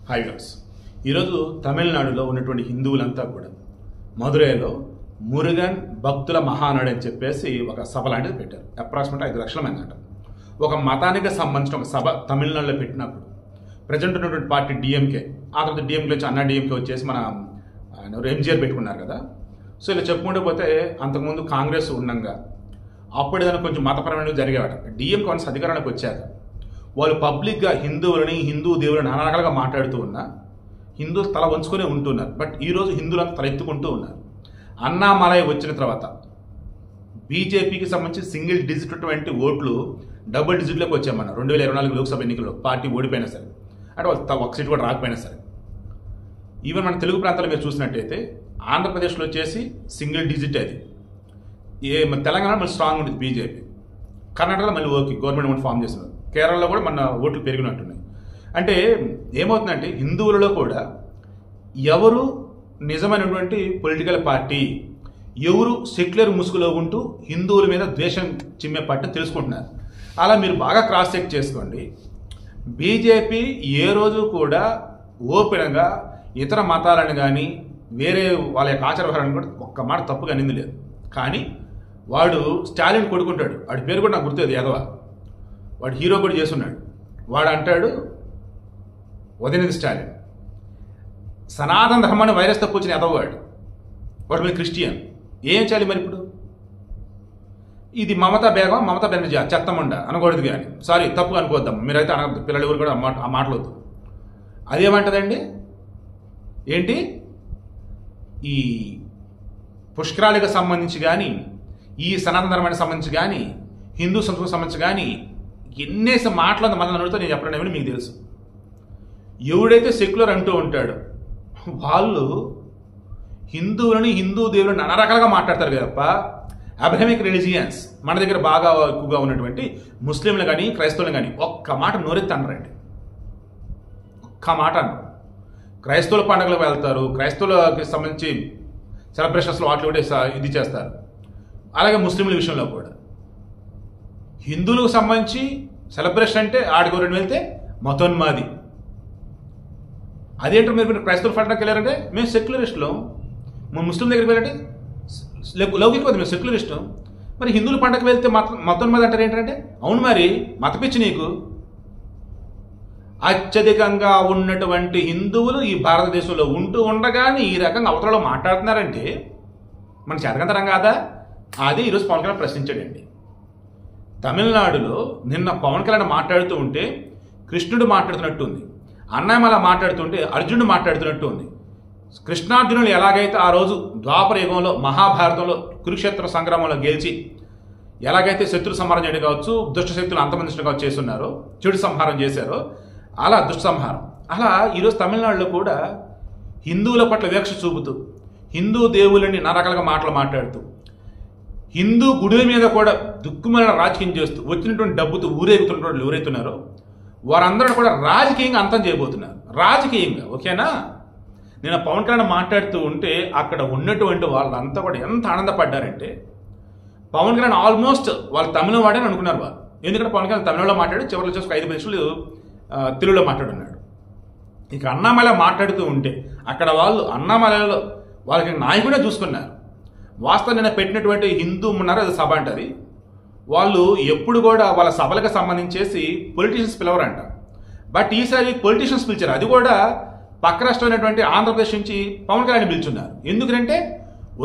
Hi viewers, ఈరోజు తమిళనాడులో ఉన్నటువంటి హిందువులంతా కూడా మదురైలో మురుగన్ భక్తుల మహానాడు అని చెప్పేసి ఒక సభ లాంటిది పెట్టారు. అప్రాక్సిమేట్ 5 లక్షల మంది అంటారు. ఒక మతానికి సంబంధించిన ఒక సభ తమిళనాడులో పెట్టినప్పుడు ప్రజెంట్ ఉన్నటువంటి పార్టీ డిఎంకే, ఆ తర్వాత డిఎంకే వచ్చి అన్నా డిఎంకే వచ్చేసి మన ఎంజీఆర్ పెట్టుకున్నారు కదా. సో ఇలా చెప్పుకుంటూ పోతే అంతకుముందు కాంగ్రెస్ ఉండగా అప్పుడు ఏదైనా కొంచెం మతపరమైన జరిగేవాడు. డిఎంకే వన్స్ అధికారానికి వచ్చాక వాళ్ళు పబ్లిక్గా హిందువులని, హిందూ దేవులని నానా రకాలుగా మాట్లాడుతూ ఉన్నా హిందువులు తల వంచుకునే ఉంటున్నారు. బట్ ఈరోజు హిందువులంతా తల ఎత్తుకుంటూ ఉన్నారు. అన్నామలై వచ్చిన తర్వాత బీజేపీకి సంబంధించి సింగిల్ డిజిట్ ఓట్లు డబుల్ డిజిట్లోకి వచ్చామన్నారు 2024 లోక్సభ ఎన్నికల్లో. పార్టీ ఓడిపోయినా సరే, అంటే వాళ్ళు ఒక సీట్ కూడా రాకపోయినా సరే. ఈవెన్ మన తెలుగు ప్రాంతాల్లో మీరు చూసినట్టయితే ఆంధ్రప్రదేశ్లో వచ్చేసి సింగిల్ డిజిట్ అది. తెలంగాణ మళ్ళీ స్ట్రాంగ్ ఉంటుంది బీజేపీ. కర్ణాటకలో మళ్ళీ ఓకే గవర్నమెంట్ ఫామ్ చేస్తున్నారు. కేరళలో కూడా మన ఓట్లు పెరిగినట్టున్నాయి. అంటే ఏమవుతుందంటే హిందువులలో కూడా ఎవరు నిజమైనటువంటి పొలిటికల్ పార్టీ, ఎవరు సెక్యులర్ ముసుగులో ఉంటూ హిందువుల మీద ద్వేషం చిమ్మే పార్టీ తెలుసుకుంటున్నారు. అలా మీరు బాగా క్రాస్ చెక్ చేసుకోండి. బీజేపీ ఏ రోజు కూడా ఓపెన్గా ఇతర మతాలను కానీ వేరే వాళ్ళ యొక్క ఆచార వ్యవహారాన్ని కూడా ఒక్క మాట తప్పుగా నింది లేదు. కానీ వాడు స్టాలిన్ కొడుకుంటాడు, వాడి పేరు కూడా నాకు గుర్తుంది, యాదవ. వాడు హీరో కూడా చేస్తున్నాడు. వాడు అంటాడు, ఉదయనిధి స్టాలిన్ సనాతన ధర్మాన్ని వైరస్ తప్పు వచ్చిన ఎదవవాడు, వాడు మీరు క్రిస్టియన్. ఏం చేయాలి మరి ఇప్పుడు? ఇది మమతా బెనర్జీ చెత్తమండ అనకూడదు, కానీ సారీ తప్పు అనుకోద్దాం, మీరైతే అనవద్దు, పిల్లలు ఎవరు కూడా ఆ మాటలొద్దు. అదేమంటదండి, ఏంటి ఈ పుష్కరాలకు సంబంధించి కానీ, ఈ సనాతన ధర్మానికి సంబంధించి కానీ, హిందూ సంస్కృతికి సంబంధించి కానీ ఎన్నేసి మాటలు మళ్ళీ నడుతో నేను చెప్పడం ఏమని మీకు తెలుసు. ఎవడైతే సెక్యులర్ అంటూ ఉంటాడో వాళ్ళు హిందువులని, హిందూ దేవులని నానా రకాలుగా మాట్లాడతారు కదప్ప. అబ్రహమిక్ రిలీజియన్స్ మన దగ్గర బాగా ఎక్కువగా ఉన్నటువంటి ముస్లింలు కానీ క్రైస్తవులు కానీ ఒక్క మాట నోరెత్తి అనరండి, ఒక్క మాట అన్నారు. క్రైస్తవుల పండుగలకు వెళ్తారు, క్రైస్తవులకి సంబంధించి సెలబ్రేషన్స్లో వాటిలో కూడా ఇది చేస్తారు. అలాగే ముస్లింల విషయంలో కూడా హిందువులకు సంబంధించి సెలబ్రేషన్ అంటే ఆడిగోరని వెళ్తే మతోన్మాది. అదేంటో మీరు క్రైస్తవుల పండుగకి వెళ్ళారంటే మేము సెక్యులరిస్టులు, మా ముస్లిం దగ్గరికి వెళ్ళంటే లౌకికవాది, మేము సెక్యులరిస్టు. మరి హిందువుల పండుగకి వెళ్తే మతోన్మాది అంటారు ఏంటంటే? అవును మరి మతపిచ్చి నీకు. అత్యధికంగా ఉన్నటువంటి హిందువులు ఈ భారతదేశంలో ఉంటూ ఉండగానే ఈ రకంగా అవతలలో మాట్లాడుతున్నారంటే మన చేతకంతరం కాదా? అది ఈరోజు పవన్ కళ్యాణ్ ప్రశ్నించాడండి. తమిళనాడులో నిన్న పవన్ కళ్యాణ్ మాట్లాడుతూ ఉంటే కృష్ణుడు మాట్లాడుతున్నట్టు ఉంది, అన్నమల మాట్లాడుతుంటే అర్జునుడు మాట్లాడుతున్నట్టు ఉంది. కృష్ణార్జునులు ఎలాగైతే ఆ రోజు ద్వాపర యుగంలో మహాభారతంలో కురుక్షేత్ర సంగ్రామంలో గెలిచి ఎలాగైతే శత్రు సంహారం చేయడం కావచ్చు, దుష్ట శక్తులు అంతమందించడం కావచ్చు చేస్తున్నారో, చెడు సంహారం చేశారో, అలా దుష్ట సంహారం. అలా ఈరోజు తమిళనాడులో కూడా హిందువుల పట్ల వివక్ష చూపుతూ, హిందూ దేవులని నారకాలుగా మాటలు మాట్లాడుతూ, హిందూ గుడి మీద కూడా దుక్కుమైన రాజకీయం చేస్తూ వచ్చినటువంటి డబ్బుతో ఊరేగుతున్న వాళ్ళు ఎవరైతున్నారో వారందరూ కూడా రాజకీయంగా అంతం చేయబోతున్నారు. రాజకీయంగా ఓకేనా. నేను పవన్ కళ్యాణ్ మాట్లాడుతూ ఉంటే అక్కడ ఉన్నటువంటి వాళ్ళంతా కూడా ఎంత ఆనందపడ్డారంటే, పవన్ కళ్యాణ్ ఆల్మోస్ట్ వాళ్ళు తమిళ వాడని అనుకున్నారు వాళ్ళు. ఎందుకంటే పవన్ కళ్యాణ్ తమిళలో మాట్లాడి చివరిలో వచ్చేసి 5 నిమిషాలు తెలుగులో మాట్లాడున్నాడు. ఇక అన్నామలై మాట్లాడుతూ ఉంటే అక్కడ వాళ్ళు అన్నామలైలో వాళ్ళకి నాయకుడే చూసుకున్నారు. వాస్తవం నిన్న పెట్టినటువంటి హిందూ ఉన్నారు, అది సభ అంటది. వాళ్ళు ఎప్పుడు కూడా వాళ్ళ సభలకు సంబంధించేసి పొలిటీషియన్స్ పిలవరంట. బట్ ఈసారి పొలిటీషియన్స్ పిలిచారు, అది కూడా పక్క రాష్ట్రమైనటువంటి ఆంధ్రప్రదేశ్ నుంచి పవన్ కళ్యాణ్ పిలుచున్నారు. ఎందుకంటే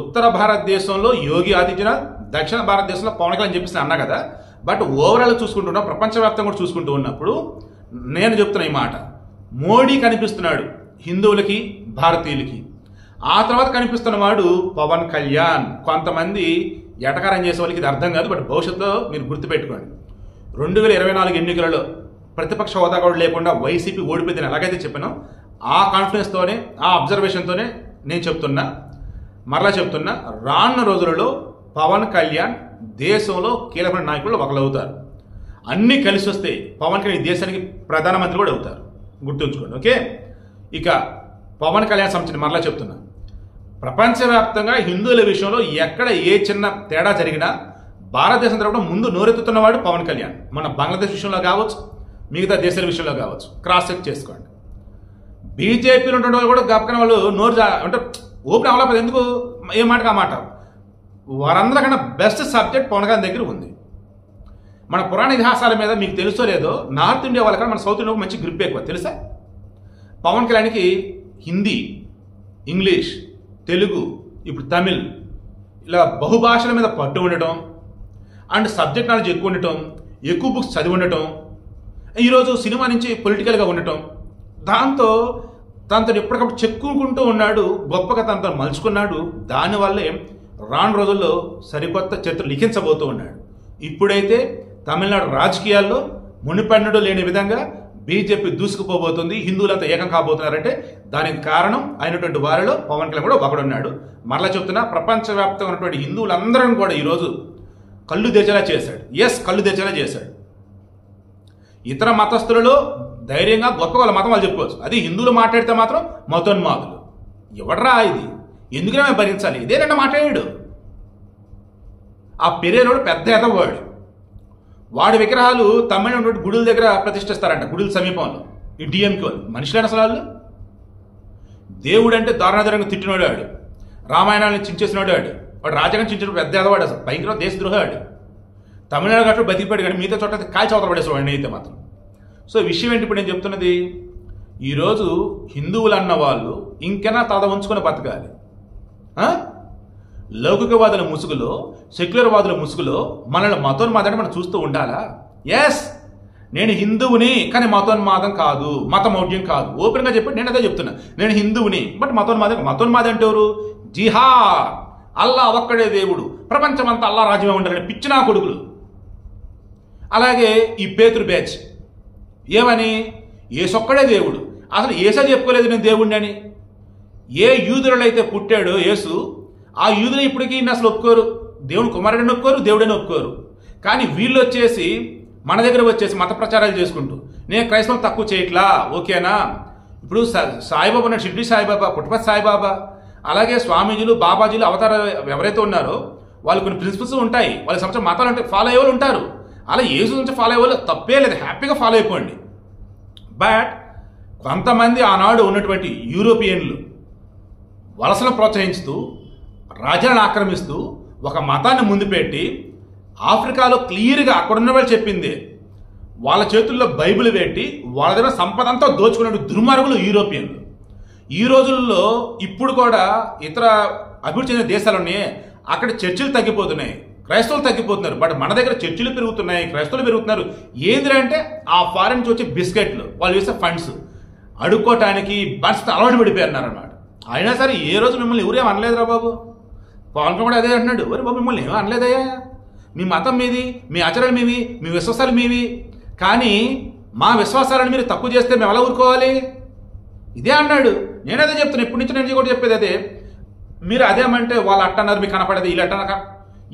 ఉత్తర భారతదేశంలో యోగి ఆదిత్యనాథ్, దక్షిణ భారతదేశంలో పవన్ కళ్యాణ్ చెప్పేసి అన్నా కదా. బట్ ఓవరాల్ చూసుకుంటున్నా, ప్రపంచవ్యాప్తంగా కూడా చూసుకుంటూ ఉన్నప్పుడు నేను చెప్తున్నా ఈ మాట, మోడీ కనిపిస్తున్నాడు హిందువులకి, భారతీయులకి. ఆ తర్వాత కనిపిస్తున్న వాడు పవన్ కళ్యాణ్. కొంతమంది ఎటకారం చేసే వాళ్ళకి ఇది అర్థం కాదు, బట్ భవిష్యత్తులో మీరు గుర్తుపెట్టుకోండి. 2024 ఎన్నికలలో ప్రతిపక్ష హోదా కూడా లేకుండా వైసీపీ ఓడిపోయిందని ఎలాగైతే చెప్పానో ఆ కాన్ఫిడెన్స్తోనే, ఆ అబ్జర్వేషన్తోనే నేను చెప్తున్నా, మరలా చెప్తున్నా, రానున్న రోజులలో పవన్ కళ్యాణ్ దేశంలో కీలకమైన నాయకులు ఒకరవుతారు. అన్నీ కలిసి వస్తే పవన్ కళ్యాణ్ దేశానికి ప్రధానమంత్రి కూడా అవుతారు, గుర్తుంచుకోండి. ఓకే. ఇక పవన్ కళ్యాణ్ సంబంధించిన మరలా చెప్తున్నా, ప్రపంచవ్యాప్తంగా హిందువుల విషయంలో ఎక్కడ ఏ చిన్న తేడా జరిగినా భారతదేశం తరపున ముందు నోరెత్తుతున్నవాడు పవన్ కళ్యాణ్. మన బంగ్లాదేశ్ విషయంలో కావచ్చు, మిగతా దేశాల విషయంలో కావచ్చు, క్రాస్ చెక్ చేసుకోండి. బీజేపీలో ఉండే వాళ్ళు కూడా గప్పకన వాళ్ళు నోరు అంటే ఓపెన్ అవ్వలేకపోతే ఎందుకు ఏ మాటకు ఆ మాట. వారందరికన్నా బెస్ట్ సబ్జెక్ట్ పవన్ కళ్యాణ్ దగ్గర ఉంది. మన పురాణ ఇతిహాసాల మీద మీకు తెలుసో లేదో నార్త్ ఇండియా వాళ్ళకన్నా మన సౌత్ ఇండియా మంచి గ్రిప్ ఎక్కువ తెలుసా. పవన్ కళ్యాణ్కి హిందీ, ఇంగ్లీష్, తెలుగు, ఇప్పుడు తమిళ్ ఇలా బహుభాషల మీద పట్టు ఉండటం అండ్ సబ్జెక్ట్ నాలెడ్జ్ ఎక్కువ ఉండటం, ఎక్కువ బుక్స్ చదివి ఉండటం, ఈరోజు సినిమా నుంచి పొలిటికల్గా ఉండటం, దాంతో తనతో ఎప్పటికప్పుడు చెక్కుకుంటూ ఉన్నాడు, గొప్పగా తనతో మలుచుకున్నాడు. దానివల్లే రాను రోజుల్లో సరికొత్త చరిత్ర లిఖించబోతూ ఉన్నాడు. ఇప్పుడైతే తమిళనాడు రాజకీయాల్లో మునిపన్నుడు లేని విధంగా బీజేపీ దూసుకుపోబోతుంది, హిందువులంతా ఏకం కాబోతున్నారంటే దానికి కారణం అయినటువంటి వారిలో పవన్ కళ్యాణ్ కూడా ఒకడున్నాడు. మరలా చెప్తున్నా, ప్రపంచవ్యాప్తంగా ఉన్నటువంటి హిందువులందరం కూడా ఈరోజు కళ్ళు తెరిచేలా చేశాడు. ఎస్, కళ్ళు తెరిచేలా చేశాడు. ఇతర మతస్థులలో ధైర్యంగా గొప్ప వాళ్ళ మతం వాళ్ళు చెప్పుకోవచ్చు. అది హిందువులు మాట్లాడితే మాత్రం మతోన్మాదులు. ఎవడరా ఇది, ఎందుకనే మేము భరించాలి, ఇదేనంటే మాట్లాడాడు. ఆ పెరేలోడు పెద్ద ఎదవాడు. వాడి విగ్రహాలు తమిళ గుడుల దగ్గర ప్రతిష్ఠిస్తారంట, గుడుల సమీపంలో. ఈ డిఎంకి వాళ్ళు మనుషులైన అసలు వాళ్ళు. దేవుడు అంటే దారుణాధారంగా తిట్టినోడు వాడు, రామాయణాన్ని చించేసినోడు వాడు, వాడు రాజ్యాంగం చించిన పెద్ద ఎదవాడు, అసలు భయంకర దేశద్రోహాడు. తమిళనాడు గట్టు బతికిపాడు, కానీ మిగతా చోట కాల్చి అవతల పడేసేవాడిని అయితే మాత్రం. సో విషయం ఏంటి ఇప్పుడు నేను చెప్తున్నది, ఈరోజు హిందువులు అన్న వాళ్ళు ఇంకెనా తల ఉంచుకొని బతకాలి. లౌకికవాదుల ముసుగులో, సెక్యులర్వాదుల ముసుగులో మనల్ని మతోన్మాదాన్ని మనం చూస్తూ ఉండాలా? ఎస్, నేను హిందువుని కానీ మతోన్మాదం కాదు, మతమౌఢ్యం కాదు. ఓపెన్గా చెప్పి నేను అదే చెప్తున్నా, నేను హిందువుని బట్ మతోన్మాదం అంటే ఎవరు? జిహాద్, అల్లా ఒక్కడే దేవుడు, ప్రపంచమంతా అల్లా రాజ్యమే ఉండాలని పిచ్చినా కొడుకులు. అలాగే ఈ పేతురు బ్యాచ్ ఏమని, ఏసొక్కడే దేవుడు, అసలు ఏసే చెప్పుకోలేదు నేను దేవుడిని అని. ఏ యూదులలో అయితే పుట్టాడో యేసు, ఆ యూదులు ఇప్పటికీ అసలు ఒప్పుకోరు, దేవుని కుమారుడిని ఒప్పుకోరు, దేవుడని ఒప్పుకోరు. కానీ వీళ్ళు వచ్చేసి మన దగ్గర వచ్చేసి మత ప్రచారాలు చేసుకుంటూ నేను క్రైస్తవం తక్కువ చేయట్లా, ఓకేనా. ఇప్పుడు సాయిబాబా ఉన్నాడు, షిర్డీ సాయిబాబా, పుట్టపర్తి సాయిబాబా, అలాగే స్వామీజీలు, బాబాజీలు, అవతార ఎవరైతే ఉన్నారో వాళ్ళు కొన్ని ప్రిన్సిపల్స్ ఉంటాయి, వాళ్ళ సంవత్సరం మతాలు అంటే ఫాలో అయ్యే వాళ్ళు ఉంటారు. అలా యేసు నుంచి ఫాలో అయ్యే వాళ్ళు తప్పే లేదు, హ్యాపీగా ఫాలో అయిపోండి. బట్ కొంతమంది ఆనాడు ఉన్నటువంటి యూరోపియన్లు వలసలను ప్రోత్సహిస్తూ, రాజ్యాలను ఆక్రమిస్తూ, ఒక మతాన్ని ముందు పెట్టి ఆఫ్రికాలో క్లియర్గా అక్కడున్న వాళ్ళు చెప్పింది, వాళ్ళ చేతుల్లో బైబిల్ పెట్టి వాళ్ళ దగ్గర సంపద అంతా దోచుకునే దుర్మార్గులు యూరోపియన్లు. ఈ రోజుల్లో ఇప్పుడు కూడా ఇతర అభివృద్ధి చెందిన దేశాలు ఉన్నాయి, అక్కడ చర్చిలు తగ్గిపోతున్నాయి, క్రైస్తవులు తగ్గిపోతున్నారు. బట్ మన దగ్గర చర్చిలు పెరుగుతున్నాయి, క్రైస్తవులు పెరుగుతున్నారు. ఏంటంటే ఆ ఫారెన్ నుంచి వచ్చే బిస్కెట్లు, వాళ్ళు వేసే ఫండ్స్ అడుక్కోవటానికి బడ్స్ అలవాటు పడిపోయారు అన్నమాట. అయినా సరే ఏ రోజు మిమ్మల్ని ఎవరేం అనలేదురా బాబు. పవన్ కళ్యాణ్ కూడా అదే అంటున్నాడు, ఒరే బాబు మిమ్మల్ని ఏమో అనలేదయ్యా, మీ మతం మీది, మీ ఆచరణ మీవి, మీ విశ్వాసాలు మీవి, కానీ మా విశ్వాసాలను మీరు తక్కువ చేస్తే మేము ఎలా ఊరుకోవాలి, ఇదే అన్నాడు. నేనదే చెప్తున్నా, ఇప్పటి నుంచి నేను కూడా చెప్పేది అదే. మీరు అదేమంటే వాళ్ళు అట్టన్నారు, మీకు కనపడేది వీళ్ళు అట్టనక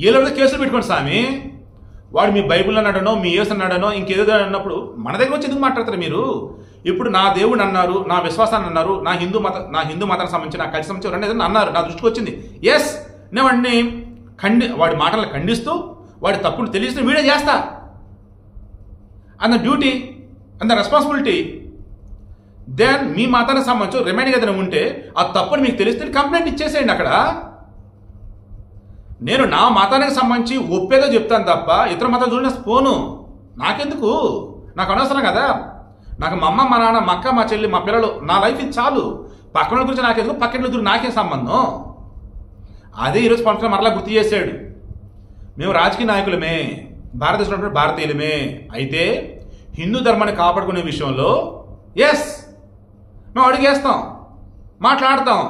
ఏలో కేసులు పెట్టుకోండి స్వామి. వాడు మీ బైబుల్ అన్నాడనో, మీ యేసు అన్నాడనో, ఇంకేదో అన్నప్పుడు మన దగ్గర వచ్చి ఎందుకు మాట్లాడతారు మీరు? ఇప్పుడు నా దేవుడు అన్నారు, నా విశ్వాసాన్ని అన్నారు, నా హిందూ మతానికి సంబంధించి, నా కలిసి సంబంధించి ఎవరైనా ఏదైనా అన్నారు, నా దృష్టికి వచ్చింది. ఎస్, నేను వాడిని వాడి మాటలను ఖండిస్తూ, వాడి తప్పును తెలియజేస్తూ వీడియో చేస్తా. And the duty and the responsibility. Then మీ మతానికి సంబంధించి రిమైనింగ్ ఏదైనా ఉంటే ఆ తప్పుని మీకు తెలిస్తే కంప్లైంట్ ఇచ్చేసేయండి అక్కడ. నేను నా మతానికి సంబంధించి ఒప్పేదో చెప్తాను తప్ప ఇతర మతాలు చూడండి పోను. నాకెందుకు, నాకు అనవసరం కదా. నాకు మా అమ్మ, మా నాన్న, మా అక్క, మా చెల్లి, మా పిల్లలు, నా లైఫ్ ఇది చాలు. పక్కన గురించి నాకెందుకు, పక్కన గురించి నాకేం సంబంధం. అదే ఈరోజు పవన్ కళ్యాణ్ మరలా గుర్తు చేశాడు, మేము రాజకీయ నాయకులమే, భారతదేశంలో భారతీయులమే, అయితే హిందూ ధర్మాన్ని కాపాడుకునే విషయంలో ఎస్ మేము అడుగేస్తాం, మాట్లాడతాం,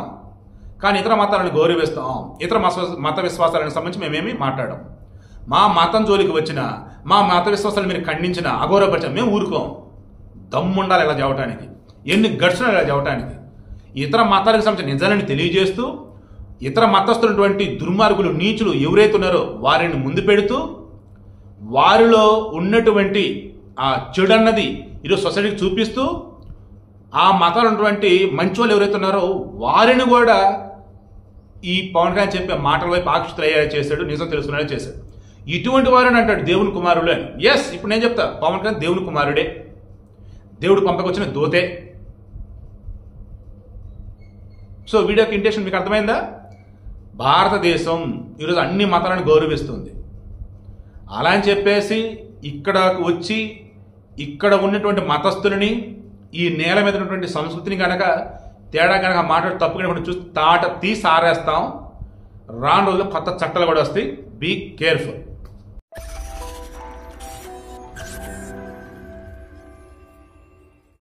కానీ ఇతర మతాలను గౌరవిస్తాం, ఇతర మత విశ్వాసాలకు సంబంధించి మేమేమి మాట్లాడాం. మా మతం జోలికి వచ్చిన, మా మత విశ్వాసాలు మీరు ఖండించిన, అగౌరవపరిచిన మేము ఊరుకోం. దమ్ముండాలి ఇలా చెప్పడానికి, ఎన్ని గడిచిన ఇలా చెప్పడానికి. ఇతర మతాలకు సంబంధించిన నిజాలను తెలియజేస్తూ, ఇతర మతస్థులటువంటి దుర్మార్గులు, నీచులు ఎవరైతే ఉన్నారో వారిని ముందు పెడుతూ, వారిలో ఉన్నటువంటి ఆ చెడు అన్నది ఈరోజు సొసైటీకి చూపిస్తూ, ఆ మతాలు ఉన్నటువంటి మంచి వాళ్ళు ఎవరైతే ఉన్నారో వారిని కూడా ఈ పవన్ కళ్యాణ్ చెప్పే మాటల వైపు ఆకర్షితులయ్యేలా చేశాడు, నిజం తెలుసుకునేలా చేశాడు. ఇటువంటి వారని అంటాడు దేవుని కుమారుడు అని. ఎస్, ఇప్పుడు నేను చెప్తా, పవన్ కళ్యాణ్ దేవుని కుమారుడే, దేవుడు పంపకొచ్చిన దోతే. సో వీడియోకి ఇంటెన్షన్ మీకు అర్థమైందా? భారతదేశం ఈరోజు అన్ని మతాలను గౌరవిస్తుంది. అలా అని చెప్పేసి ఇక్కడ వచ్చి ఇక్కడ ఉన్నటువంటి మతస్థులని, ఈ నేల మీద ఉన్నటువంటి సంస్కృతిని కనుక తేడా కనుక మాట్లాడి తప్పు కనుక చూసి తాట తీసి ఆరేస్తాం. రాను రోజులు కొత్త చట్టాలు కూడా వస్తాయి. Be careful.